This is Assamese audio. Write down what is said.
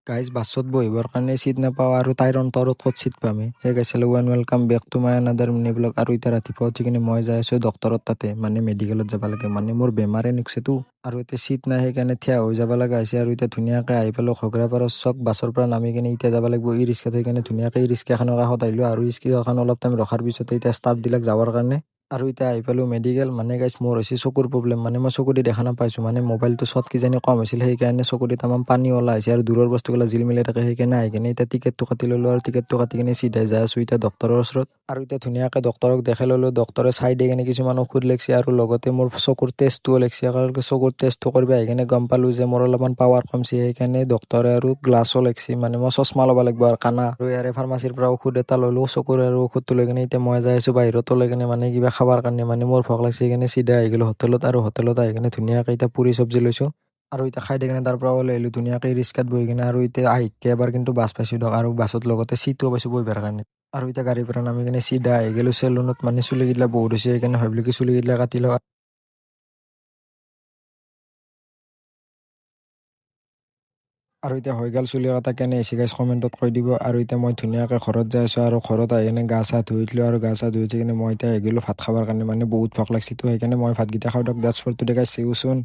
গাইজ বাছত বহিবৰ কাৰণে চিট নাপাওঁ আৰু তাইৰ অন্তৰত ক'ত চিট পামে। Hey guys hello' and welcome back to my another mini blog. আৰু এতিয়া ৰাতিপুৱা উঠি কিনে মই যাই আছোঁ ডক্টৰৰ তাতে, মানে মেডিকেলত যাব লাগে, মানে মোৰ বেমাৰে নিকছেতো। আৰু এতিয়া চিট নাই, সেইকাৰণে থিয় হৈ যাব লগা হৈছে। আৰু এতিয়া ধুনীয়াকৈ আহি পালোঁ ঘগ্ৰাপাৰৰ চক, বাছৰ পৰা নামি কিনে এতিয়া যাব লাগিব ই ৰিক্সাত। সেইকাৰণে ধুনীয়াকৈ ই ৰিক্সাখনৰ কাষত আহিলোঁ, আৰু ই ৰিক্সাখন অলপ টাইম ৰখাৰ পিছতে এতিয়া ষ্টাফবিলাক যাবৰ কাৰণে। আৰু এতিয়া আহি পালোঁ মেডিকেল। মানে গাইজ মোৰ হৈছে চকুৰ প্ৰব্লেম, মানে মই চকু দি দেখা নাপাইছোঁ, মানে মোবাইলটো শ্বট কিজানি কম হৈছিল, সেইকাৰণে চকু দি তামাম পানী ওলাই আহিছে আৰু দূৰৰ বস্তুবিলাক জিল মিলাই থাকে। সেইকাৰণে আহি কিনে এতিয়া টিকেটটো কাটি ল'লোঁ, আৰু টিকেটটো কাটি কিনে চিধাই যাই আছোঁ এতিয়া ডক্টৰৰ ওচৰত। আৰু এতিয়া ধুনীয়াকৈ ডক্টৰক দেখাই ল'লোঁ, ডক্টৰে চাই দি কিনে কিছুমান ঔষধ লিখিছে, আৰু লগতে মোৰ চকুৰ টেষ্টটোও লিখিছে। কাৰণ চকুৰ টেষ্টটো কৰিব আহি কিনে গম পালোঁ যে মোৰ অলপমান পাৱাৰ কমছে, সেইকাৰণে ডক্টৰে আৰু গ্লাছো লিখিছে, মানে মই চশমা ল'ব লাগিব আৰু কানা। আৰু ইয়াৰে ফাৰ্মাচীৰ পৰা ঔষধ এটা ল'লোঁ চকুৰ, আৰু ঔষধটো লৈ কিনে এতিয়া মই যাই আছোঁ বাহিৰত লৈ কিনে, মানে কিবা খাবৰ কাৰণে, মানে মোৰ ভোক লাগিছে। সেইকাৰণে চিধা আহি গ'লোঁ হোটেলত, আৰু হোটেলত আহি কিনে ধুনীয়াকৈ এতিয়া পুৰি চব্জি লৈছোঁ। আৰু এতিয়া খাই দি কিনে তাৰ পৰা ওলাই আহিলোঁ ধুনীয়াকৈ ৰিক্সাত বহি কিনে। আৰু এতিয়া আহিকে এবাৰ কিন্তু বাছ পাইছোঁ দিয়ক, আৰু বাছত লগতে চিটো পাইছোঁ বহিবৰ কাৰণে। আৰু এতিয়া গাড়ীৰ পৰা নামি কিনে চিধা আহি গ'লোঁ চেলুনত, মানে চুলিগিলা বহুত হৈছে, সেইকাৰণে ভাবিলোঁ কি চুলিগিলা কাটি লওঁ। আৰু এতিয়া হৈ গ'ল চুলি কটা, কেনে হৈছে গাইজ কমেণ্টত কৈ দিব। আৰু এতিয়া মই ধুনীয়াকৈ ঘৰত যাই আছোঁ, আৰু ঘৰত আহি কিনে গা চা ধুই দিলোঁ, আৰু গা চা ধুই উঠি কিনে মই এতিয়া আহি গ'লোঁ ভাত খাবৰ কাৰণে, মানে বহুত ভোক লাগিছে তো, সেইকাৰণে মই ভাতকেইটা খাওঁ দিয়ক। That's for today guys, see you soon.